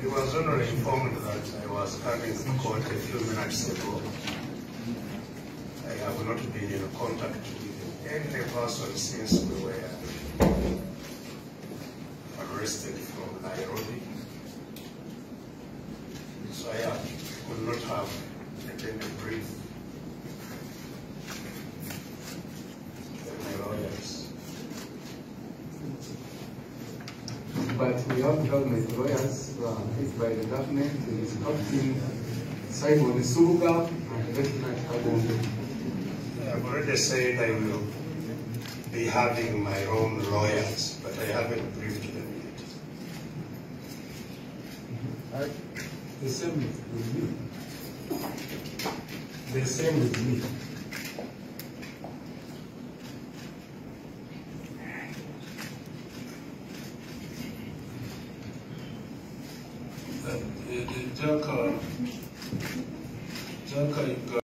was only informed that I was having court a few minutes ago. I have not been in contact with any person since we were arrested from Nairobi. So I could not have taken a brief with my lawyers. But we have government lawyers picked by the government in instructing Simon Suga and Lieutenant Kabonde. I've already said I will be having my own lawyers, but I haven't briefed them yet. The same with me. The same with me. Jaka,